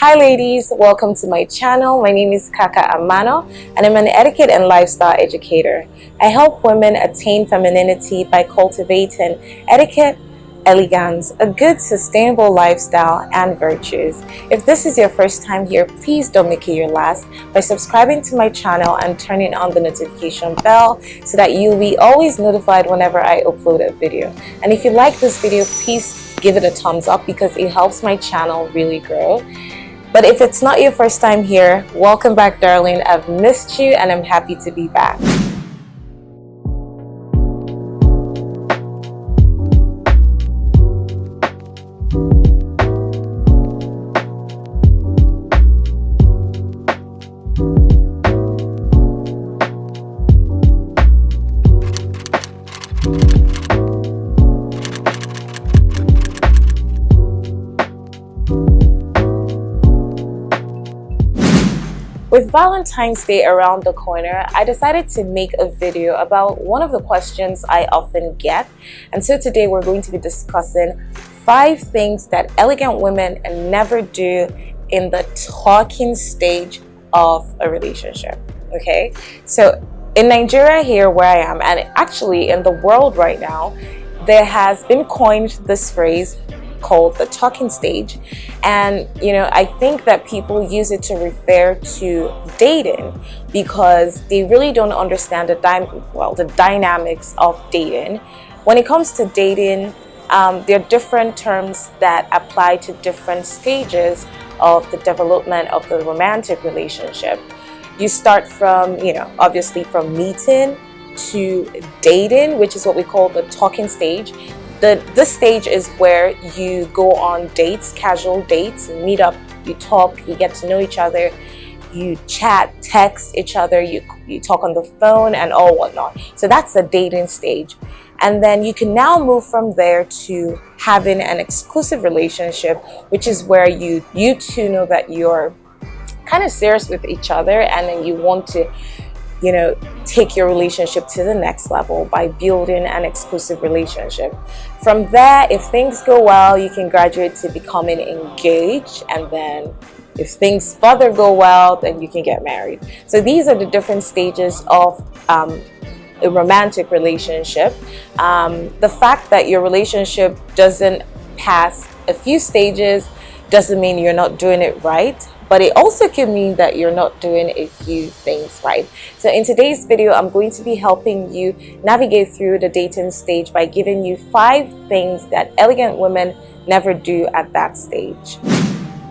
Hi ladies, welcome to my channel. My name is Kaka Amano and I'm an etiquette and lifestyle educator. I help women attain femininity by cultivating etiquette, elegance, a good sustainable lifestyle and virtues. If this is your first time here, please don't make it your last by subscribing to my channel and turning on the notification bell so that you'll be always notified whenever I upload a video. And if you like this video, please give it a thumbs up because it helps my channel really grow. But if it's not your first time here, welcome back, darling. I've missed you and I'm happy to be back. With Valentine's Day around the corner, I decided to make a video about one of the questions I often get. And so today we're going to be discussing 5 things that elegant women never do in the talking stage of a relationship. Okay, so in Nigeria here where I am, and actually in the world right now, there has been coined this phrase called the talking stage. And I think that people use it to refer to dating because they really don't understand the dynamics of dating. When it comes to dating, there are different terms that apply to different stages of the development of the romantic relationship. You start from, obviously from meeting to dating, which is what we call the talking stage. This stage is where you go on dates, casual dates, meet up, you talk, you get to know each other, you chat, text each other, you talk on the phone and all whatnot. So that's the dating stage. And then you can now move from there to having an exclusive relationship, which is where you two know that you're kind of serious with each other and then you want to take your relationship to the next level by building an exclusive relationship. From there, if things go well, you can graduate to becoming engaged, and then if things further go well, then you can get married. So these are the different stages of a romantic relationship. The fact that your relationship doesn't pass a few stages doesn't mean you're not doing it right, but it also can mean that you're not doing a few things right. So in today's video, I'm going to be helping you navigate through the dating stage by giving you 5 things that elegant women never do at that stage.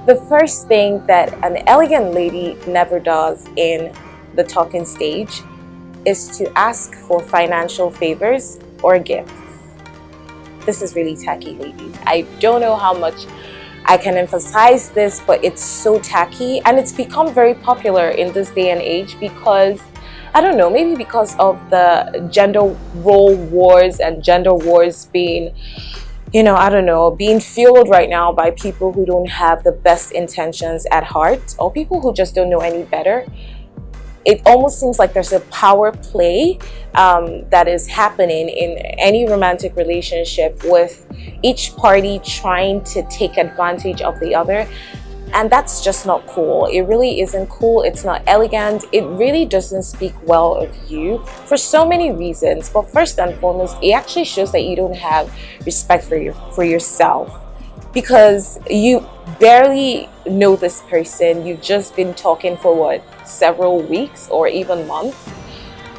The first thing that an elegant lady never does in the talking stage is to ask for financial favors or gifts. This is really tacky, ladies. I don't know how much I can emphasize this, but it's so tacky and it's become very popular in this day and age because, I don't know, maybe because of the gender role wars and gender wars being, being fueled right now by people who don't have the best intentions at heart or people who just don't know any better. It almost seems like there's a power play that is happening in any romantic relationship with each party trying to take advantage of the other. And that's just not cool. It really isn't cool. It's not elegant. It really doesn't speak well of you for so many reasons. But first and foremost, it actually shows that you don't have respect for yourself. Because you barely know this person, you've just been talking for several weeks or even months.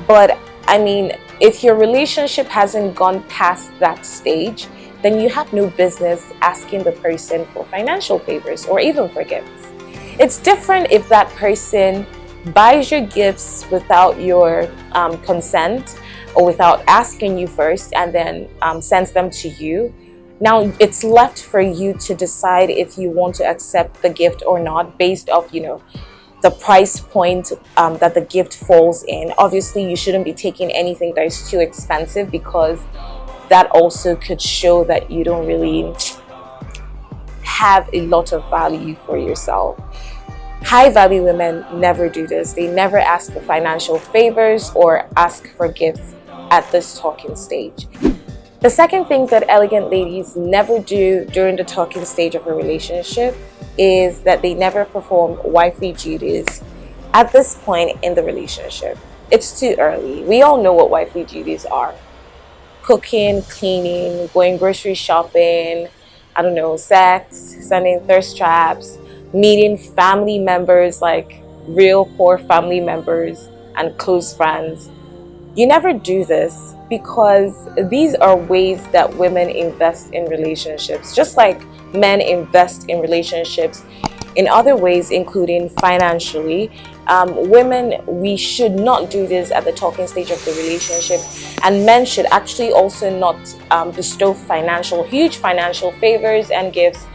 But I mean, if your relationship hasn't gone past that stage, then you have no business asking the person for financial favors or even for gifts. It's different if that person buys your gifts without your consent or without asking you first and then sends them to you. Now it's left for you to decide if you want to accept the gift or not based off, the price point that the gift falls in. Obviously, you shouldn't be taking anything that is too expensive because that also could show that you don't really have a lot of value for yourself. High value women never do this. They never ask for financial favors or ask for gifts at this talking stage. The second thing that elegant ladies never do during the talking stage of a relationship is that they never perform wifely duties at this point in the relationship. It's too early. We all know what wifely duties are: cooking, cleaning, going grocery shopping, I don't know, sex, sending thirst traps, meeting family members, like real core family members and close friends. You never do this because these are ways that women invest in relationships, just like men invest in relationships in other ways, including financially. Women, we should not do this at the talking stage of the relationship, and men should actually also not bestow huge financial favors and gifts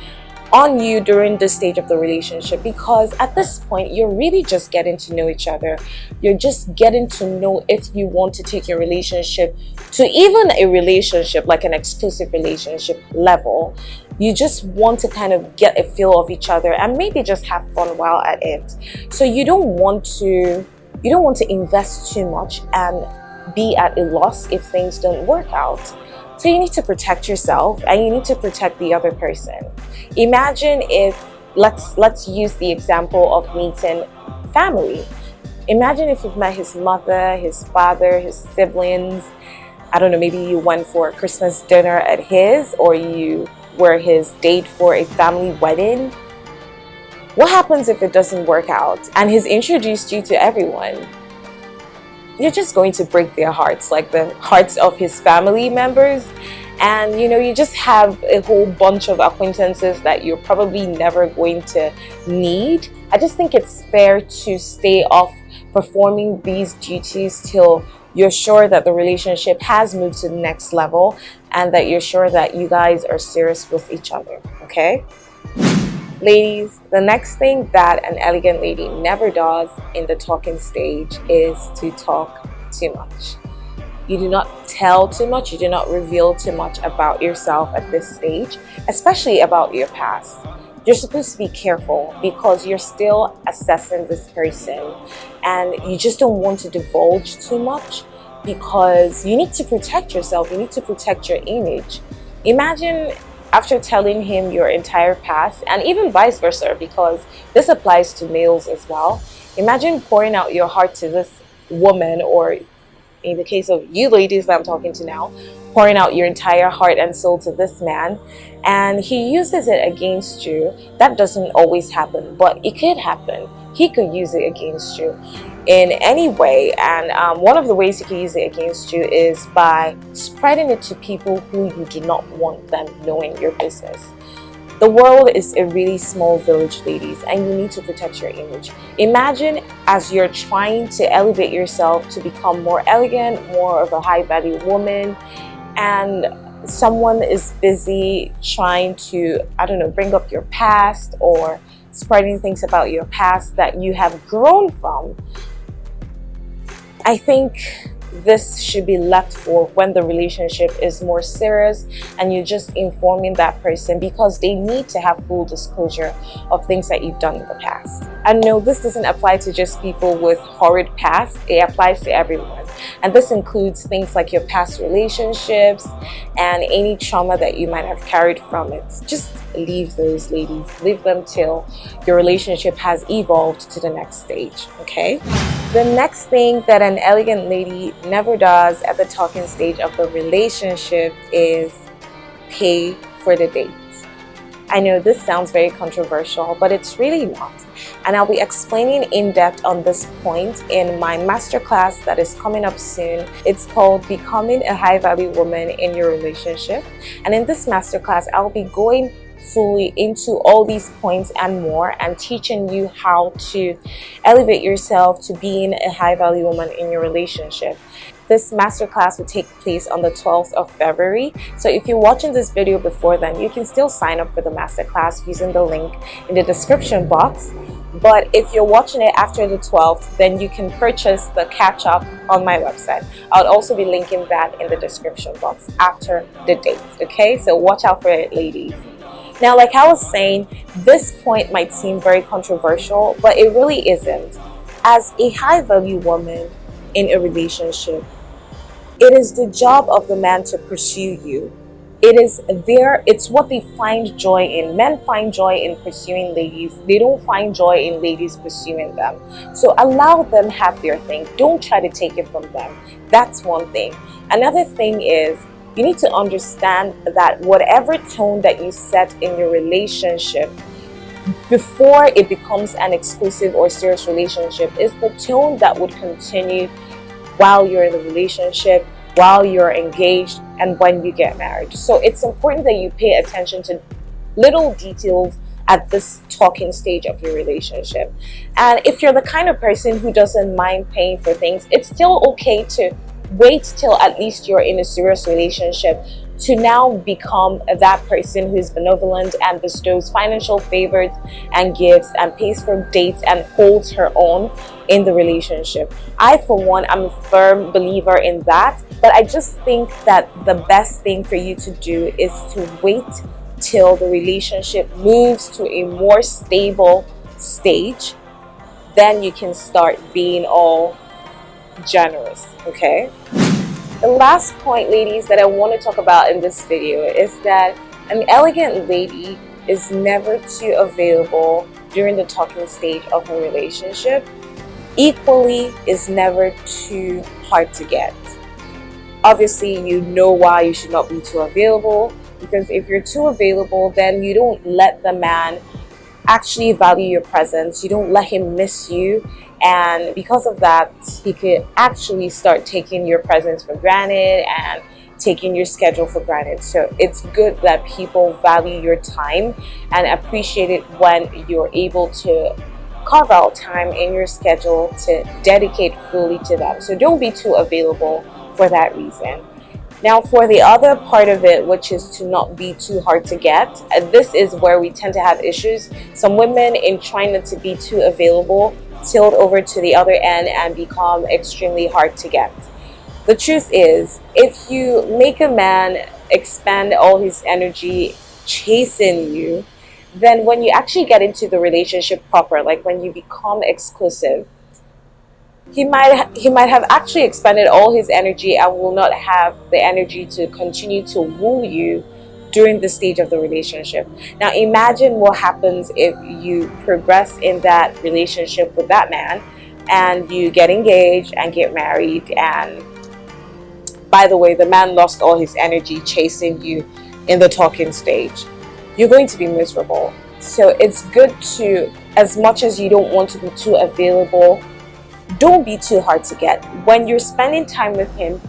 on you during this stage of the relationship, because at this point you're really just getting to know each other. You're just getting to know if you want to take your relationship to even a relationship like an exclusive relationship level. You just want to kind of get a feel of each other and maybe just have fun while at it. So you don't want to invest too much and be at a loss if things don't work out. So you need to protect yourself and you need to protect the other person. Imagine if, let's use the example of meeting family. Imagine if you've met his mother, his father, his siblings. I don't know, maybe you went for a Christmas dinner at his, or you were his date for a family wedding. What happens if it doesn't work out and he's introduced you to everyone? You're just going to break their hearts, like the hearts of his family members. And you just have a whole bunch of acquaintances that you're probably never going to need. I just think it's fair to stay off performing these duties till you're sure that the relationship has moved to the next level and that you're sure that you guys are serious with each other, okay? Ladies, the next thing that an elegant lady never does in the talking stage is to talk too much. You do not tell too much, you do not reveal too much about yourself at this stage, especially about your past. You're supposed to be careful because you're still assessing this person and you just don't want to divulge too much because you need to protect yourself, you need to protect your image. Imagine after telling him your entire past, and even vice versa, because this applies to males as well. Imagine pouring out your heart to this woman, or in the case of you ladies that I'm talking to now, pouring out your entire heart and soul to this man, and he uses it against you. That doesn't always happen, but it could happen. He could use it against you in any way, and one of the ways he can use it against you is by spreading it to people who you do not want them knowing your business. The world is a really small village, ladies, and you need to protect your image. Imagine as you're trying to elevate yourself to become more elegant, more of a high-value woman, and someone is busy trying to, I don't know, bring up your past or spreading things about your past that you have grown from. I think this should be left for when the relationship is more serious and you're just informing that person, because they need to have full disclosure of things that you've done in the past. And no, this doesn't apply to just people with horrid past. It applies to everyone. And this includes things like your past relationships and any trauma that you might have carried from it. Just leave those, ladies. Leave them till your relationship has evolved to the next stage, okay? The next thing that an elegant lady never does at the talking stage of the relationship is pay for the date. I know this sounds very controversial, but it's really not. And I'll be explaining in depth on this point in my masterclass that is coming up soon. It's called Becoming a High-Value Woman in Your Relationship. And in this masterclass, I'll be going fully into all these points and more, and teaching you how to elevate yourself to being a high-value woman in your relationship. This masterclass will take place on the 12th of February. So if you're watching this video before then, you can still sign up for the masterclass using the link in the description box. But if you're watching it after the 12th, then you can purchase the catch-up on my website. I'll also be linking that in the description box after the date, okay? So watch out for it, ladies. Now, like I was saying, this point might seem very controversial, but it really isn't. As a high-value woman in a relationship, It is the job of the man to pursue you. It's what they find joy in. Men find joy in pursuing ladies. They don't find joy in ladies pursuing them. So allow them have their thing. Don't try to take it from them. That's one thing. Another thing is, you need to understand that whatever tone that you set in your relationship before it becomes an exclusive or serious relationship is the tone that would continue while you're in the relationship, while you're engaged, and when you get married. So it's important that you pay attention to little details at this talking stage of your relationship. And if you're the kind of person who doesn't mind paying for things, it's still okay to wait till at least you're in a serious relationship to now become that person who's benevolent and bestows financial favors and gifts and pays for dates and holds her own in the relationship. I, for one, I'm a firm believer in that, but I just think that the best thing for you to do is to wait till the relationship moves to a more stable stage. Then you can start being all generous, okay? The last point, ladies, that I want to talk about in this video is that an elegant lady is never too available during the talking stage of a relationship. Equally, is never too hard to get. Obviously, you know why you should not be too available, because if you're too available, then you don't let the man actually value your presence. You don't let him miss you. And because of that, he could actually start taking your presence for granted and taking your schedule for granted. So it's good that people value your time and appreciate it when you're able to carve out time in your schedule to dedicate fully to them. So don't be too available for that reason. Now, for the other part of it, which is to not be too hard to get, this is where we tend to have issues. Some women, in trying not to be too available, tilt over to the other end and become extremely hard to get. The truth is, if you make a man expend all his energy chasing you, then when you actually get into the relationship proper, like when you become exclusive, he might have actually expended all his energy and will not have the energy to continue to woo you during the stage of the relationship. Now imagine what happens if you progress in that relationship with that man and you get engaged and get married, and by the way, the man lost all his energy chasing you in the talking stage. You're going to be miserable. So it's good to, as much as you don't want to be too available, don't be too hard to get. When you're spending time with him,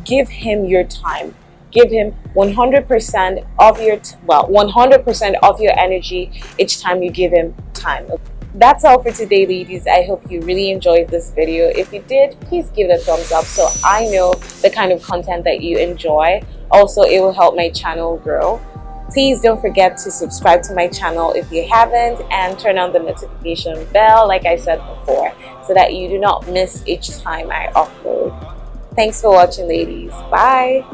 give him your time. Give him 100% of your 100% of your energy each time you give him time. That's all for today, ladies. I hope you really enjoyed this video. If you did, please give it a thumbs up so I know the kind of content that you enjoy. Also, it will help my channel grow. Please don't forget to subscribe to my channel if you haven't, and turn on the notification bell like I said before, so that you do not miss each time I upload. Thanks for watching, ladies. Bye.